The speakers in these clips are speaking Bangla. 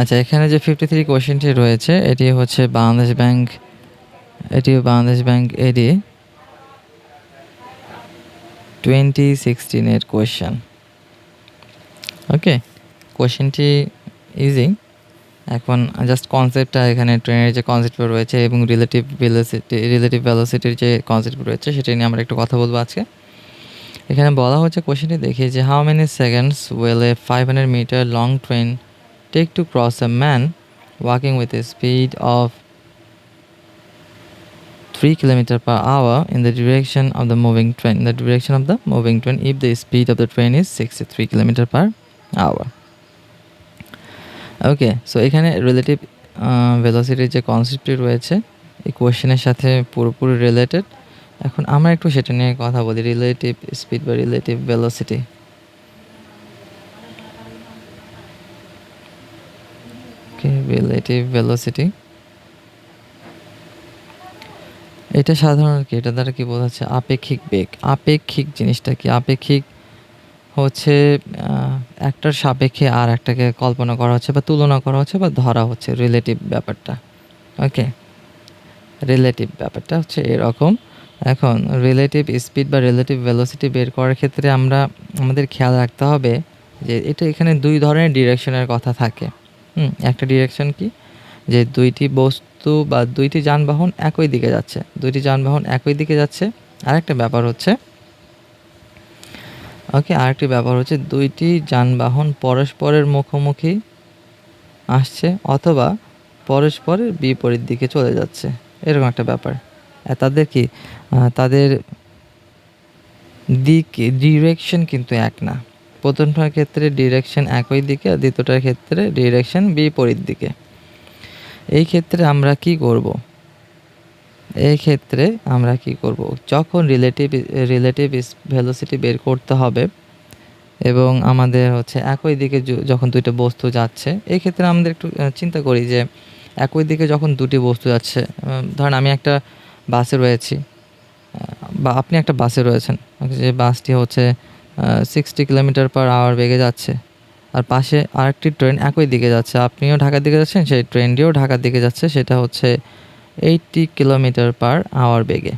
আচ্ছা, এখানে যে 53 কোয়েশ্চেনটি রয়েছে এটি হচ্ছে বাংলাদেশ ব্যাংক এডি 2016 এর কোয়েশ্চেন। ওকে, কোয়েশ্চেনটি ইজি। এখন জাস্ট কনসেপ্টটা, এখানে ট্রেনের যে কনসেপ্টটা রয়েছে এবং রিলেটিভ ভেলোসিটির যে কনসেপ্ট রয়েছে সেটা নিয়ে আমরা একটু কথা বলবো আজকে। এখানে বলা হচ্ছে, কোয়েশ্চেনটি দেখি যে how many seconds will a 500 metre long train take to cross a man walking with a speed of 3 kilometers per hour in the direction of the moving train, if the speed of the train is 63 kilometers per hour. Okay, so এখানে রিলেটিভ ভেলোসিটির যে কনসেপ্টটি রয়েছে এই কোয়েশ্চেনের সাথে পুরোপুরি রিলেটেড। এখন আমরা একটু সেটা নিয়ে কথা বলি, রিলেটিভ স্পিড বা রিলেটিভ ভেলোসিটি। ওকে, রিলেটিভ ভেলোসিটি এটা সাধারণত কি, এটা দ্বারা কি বোঝাচ্ছে? আপেক্ষিক বেগ। আপেক্ষিক জিনিসটা কি? আপেক্ষিক হচ্ছে একটার সাপেক্ষে আর একটাকে কল্পনা করা হচ্ছে বা তুলনা করা হচ্ছে বা ধরা হচ্ছে, রিলেটিভ ব্যাপারটা। ওকে, রিলেটিভ ব্যাপারটা হচ্ছে এরকম। এখন রিলেটিভ স্পিড বা রিলেটিভ ভেলোসিটি বের করার ক্ষেত্রে আমাদের খেয়াল রাখতে হবে যে এটা এখানে দুই ধরনের ডিরেকশনের কথা থাকে। একটা ডিরেকশন কি, যে দুইটি বস্তু বা দুইটি যানবাহন একই দিকে যাচ্ছে। আরেকটা ব্যাপার হচ্ছে দুইটি যানবাহন পরস্পরের মুখোমুখি আসছে অথবা পরস্পরের বিপরীত দিকে চলে যাচ্ছে, এরকম একটা ব্যাপার। তাদের ডিরেকশন কিন্তু এক না। প্রথমটার ক্ষেত্রে ডিরেকশন একই দিকে আর দ্বিতীয়টার ক্ষেত্রে ডিরেকশন বিপরীত দিকে। এই ক্ষেত্রে আমরা কি করব? যখন রিলেটিভ ভেলোসিটি বের করতে হবে এবং আমাদের হচ্ছে একই দিকে যখন দুইটা বস্তু যাচ্ছে, এই ক্ষেত্রে আমাদের একটু চিন্তা করি যে একই দিকে যখন দুটি বস্তু যাচ্ছে, ধরেন আমি একটা বাসে রয়েছি বা আপনি একটা বাসে রয়েছেন, যে বাসটি হচ্ছে 60 কিলোমিটার পার আওয়ার বেগে যাচ্ছে, আর পাশে আরেকটি ট্রেন একই দিকে যাচ্ছে, আপনিও ঢাকার দিকে যাচ্ছেন, সেই ট্রেনটিও ঢাকার দিকে যাচ্ছে, সেটা হচ্ছে 80 কিলোমিটার পার আওয়ার বেগে।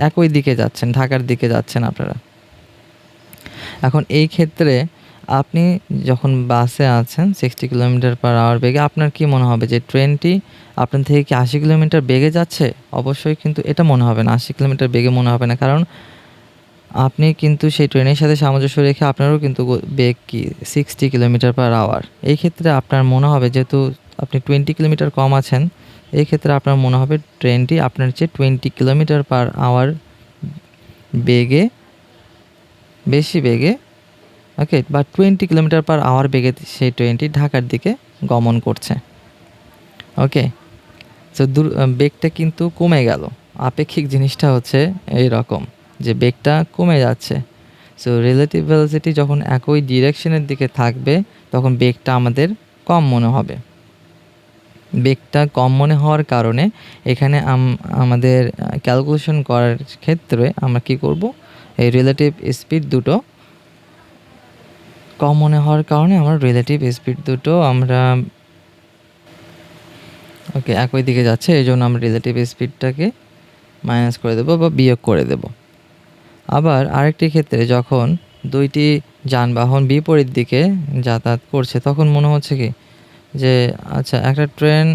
একই দিকে যাচ্ছেন, ঢাকার দিকে যাচ্ছেন আপনারা। এখন এই ক্ষেত্রে আপনি যখন বাসে আছেন 60 কিলোমিটার পার আওয়ার বেগে, আপনার কি মনে হবে যে ট্রেনটি আপনার থেকে কি 80 কিলোমিটার বেগে যাচ্ছে? অবশ্যই কিন্তু এটা মনে হবে না, 80 কিলোমিটার বেগে মনে হবে না, কারণ আপনি কিন্তু সেই ট্রেনের সাথে সামঞ্জস্য রেখে আপনারও কিন্তু বেগ কি 60 কিলোমিটার পার আওয়ার। এই ক্ষেত্রে আপনার মনে হবে, যেহেতু আপনি 20 কিলোমিটার কম আছেন, এই ক্ষেত্রে আপনার মনে হবে ট্রেনটি আপনার চেয়ে 20 কিলোমিটার পার আওয়ার বেশি বেগে, ওকে, বা 20 কিলোমিটার পার আওয়ার বেগে সেই ট্রেনটি ঢাকার দিকে গমন করছে। ওকে, সো বেগটা কিন্তু কমে গেল। আপেক্ষিক জিনিসটা হচ্ছে এই রকম, যে বেগটা কমে যাচ্ছে। সো রিলেটিভ ভেলোসিটি যখন একই ডিরেকশনের দিকে থাকবে তখন বেগটা আমাদের কম মনে হবে। বেগটা কম মনে হওয়ার কারণে এখানে আমাদের ক্যালকুলেশন করার ক্ষেত্রে আমরা কি করব, এই রিলেটিভ স্পিড দুটো কম মনে হওয়ার কারণে আমরা ওকে একই দিকে যাচ্ছে, এই জন্য আমরা রিলেটিভ স্পিডটাকে মাইনাস করে দেবো বা বিয়োগ করে দেব। আবার আরেকটি ক্ষেত্রে যখন দুইটি যানবাহন বিপরীত দিকে যাতায়াত করছে তখন মনে হচ্ছে কি যে আচ্ছা একটা ট্রেন,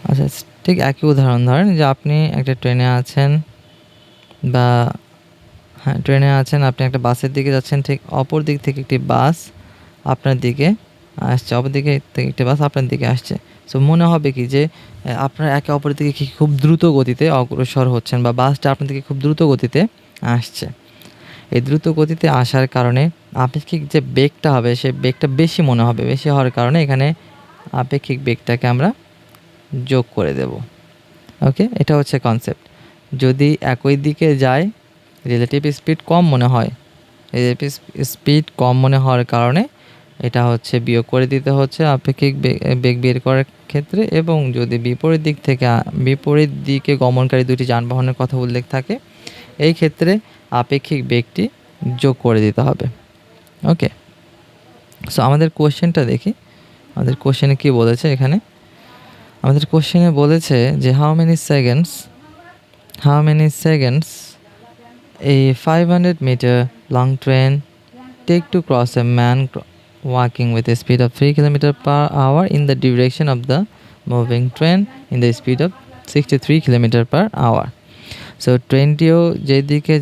আচ্ছা ঠিক একই উদাহরণ ধরেন যে আপনি একটা ট্রেনে আছেন আপনি একটা বাসের দিকে যাচ্ছেন, ঠিক অপর দিক থেকে একটি বাস আপনার দিকে আসছে, সো মনে হবে কি যে আপনারা একে অপরের দিকে কি খুব দ্রুত গতিতে অগ্রসর হচ্ছেন বা বাসটা আপনার দিকে খুব দ্রুত গতিতে আসছে। এই দ্রুত গতিতে আসার কারণে আপেক্ষিক যে বেগটা হবে সেই বেগটা বেশি মনে হবে, বেশি হওয়ার কারণে এখানে আপেক্ষিক বেগটাকে আমরা যোগ করে দেব। ওকে, এটা হচ্ছে কনসেপ্ট। যদি একই দিকে যায় রিলেটিভ স্পিড কম মনে হওয়ার কারণে এটা হচ্ছে বিয়োগ করে দিতে হচ্ছে আপেক্ষিক বেগ বের করার ক্ষেত্রে, এবং যদি বিপরীত দিকে গমনকারী দুটি যানবাহনের কথা উল্লেখ থাকে এই ক্ষেত্রে আপেক্ষিক বেগটি যোগ করে দিতে হবে। ওকে, সো আমাদের কোয়েশ্চেনটা দেখি। আমাদের কোশ্চেনে কি বলেছে এখানে? আমাদের কোশ্চেনে বলেছে যে how many seconds a 500 meter long train take to cross a man walking with a speed of 3 kilometer per hour in the direction of the moving train in the speed of 63 kilometer per hour. So ট্রেনটিও যেদিকে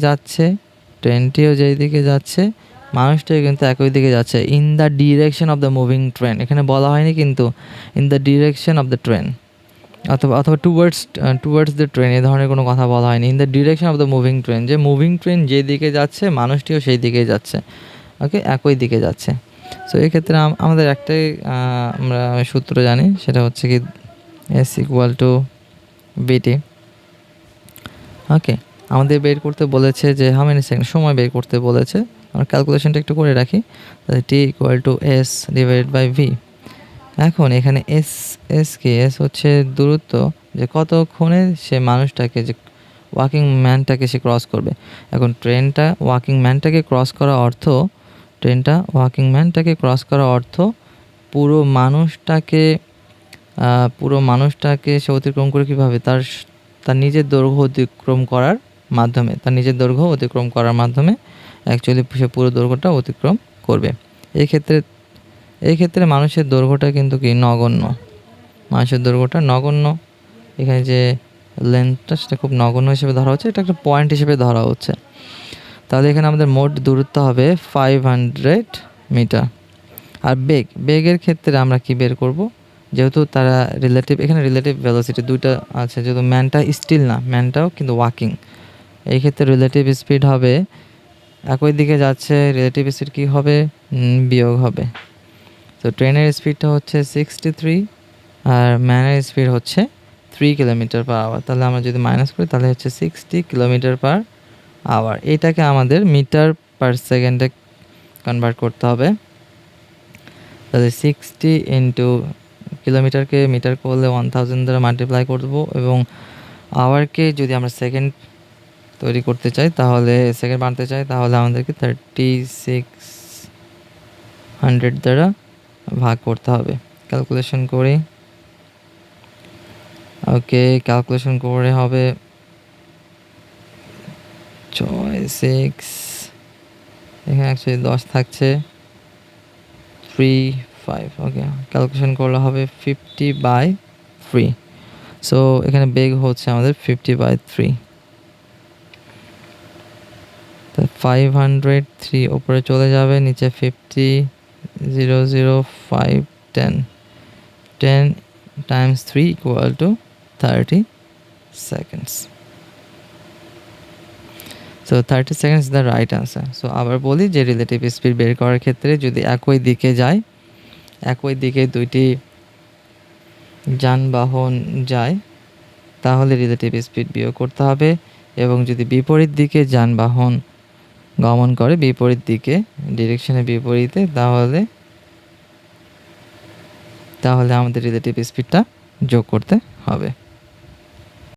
যাচ্ছে মানুষটাও কিন্তু একই দিকে যাচ্ছে। In the direction of the moving train, এখানে বলা হয়নি কিন্তু in the direction of the train অথবা টুয়ার্ডস দ্য ট্রেন, এই ধরনের কোনো কথা বলা হয়নি। In the direction of the moving train, যে মুভিং ট্রেন যেদিকে যাচ্ছে মানুষটিও সেই দিকেই যাচ্ছে, ওকে, একই দিকে যাচ্ছে। সো এক্ষেত্রে আমাদের একটাই আমরা সূত্র জানি, সেটা হচ্ছে কি এস ইকুয়াল টু বিটি। ওকে, আমাদের বের করতে বলেছে যে হাউ মেনি সেকেন্ড, সময় বের করতে বলেছে। আমরা ক্যালকুলেশনটা একটু করে রাখি, তাহলে T equal to S divided by V. এখন এখানে এস হচ্ছে দূরত্ব, যে কতক্ষণে সে মানুষটাকে, যে ওয়াকিং ম্যানটাকে সে ক্রস করবে। এখন ট্রেনটা ওয়াকিং ম্যানটাকে ক্রস করা অর্থ পুরো মানুষটাকে সে অতিক্রম করে কীভাবে, তার নিজের দৈর্ঘ্য অতিক্রম করার মাধ্যমে অ্যাকচুয়ালি সে পুরো দৈর্ঘ্যটা অতিক্রম করবে। এই ক্ষেত্রে মানুষের দৈর্ঘ্যটা কিন্তু কি নগণ্য, এখানে যে লেন্থটা সেটা খুব নগণ্য হিসেবে ধরা হচ্ছে, এটা একটা পয়েন্ট হিসেবে ধরা হচ্ছে। তাহলে এখানে আমাদের মোট দূরত্ব হবে 500 মিটার। আর বেগের ক্ষেত্রে আমরা কি বের করব, যেহেতু তারা এখানে রিলেটিভ ভেলোসিটি দুইটা আছে, যেহেতু ম্যানটা স্টিল না, ম্যানটাও কিন্তু ওয়াকিং, এই ক্ষেত্রে রিলেটিভ স্পিড হবে, একই দিকে যাচ্ছে, রিলেটিভ স্পিড কী হবে, বিয়োগ হবে। তো ট্রেনের স্পিডটা হচ্ছে 63 আর ম্যানের স্পিড হচ্ছে 3 কিলোমিটার পার আওয়ার। তাহলে আমরা যদি মাইনাস করি তাহলে হচ্ছে 60 কিলোমিটার পার আওয়ার। এটাকে আমাদের মিটার পার সেকেন্ডে কনভার্ট করতে হবে। তাহলে 60 ইন্টু কিলোমিটারকে মিটার করলে 1000 দ্বারা মাল্টিপ্লাই করবো, এবং আওয়ারকে যদি আমরা সেকেন্ড তৈরি করতে চাই, তাহলে সেকেন্ড বানাতে চাই, তাহলে আমাদেরকে 3600 দ্বারা ভাগ করতে হবে। ক্যালকুলেশন করি, ওকে, ক্যালকুলেশন করে হবে 6 এখানে অ্যাকচুয়ালি 10 থাকছে, 35, ওকে, ক্যালকুলেশন করলে হবে 50/3। সো এখানে বেগ হচ্ছে আমাদের 50/3। তো 503 উপরে চলে যাবে, নিচে 50, 0, 0, 5, 10 times 3 equal to 30 seconds. So 30 seconds is the right answer. So আবার বলি যে রিলেটিভ স্পিড বের করার ক্ষেত্রে যদি একই দিকে দুইটি যানবাহন যায়, তাহলে রিলেটিভ স্পিড বিয়োগ করতে হবে, এবং যদি বিপরীত দিকে যানবাহন গমন করে, বিপরীত দিকে ডিরেকশনের বিপরীতে, তাহলে আমাদের রিলেটিভ স্পিডটা যোগ করতে হবে।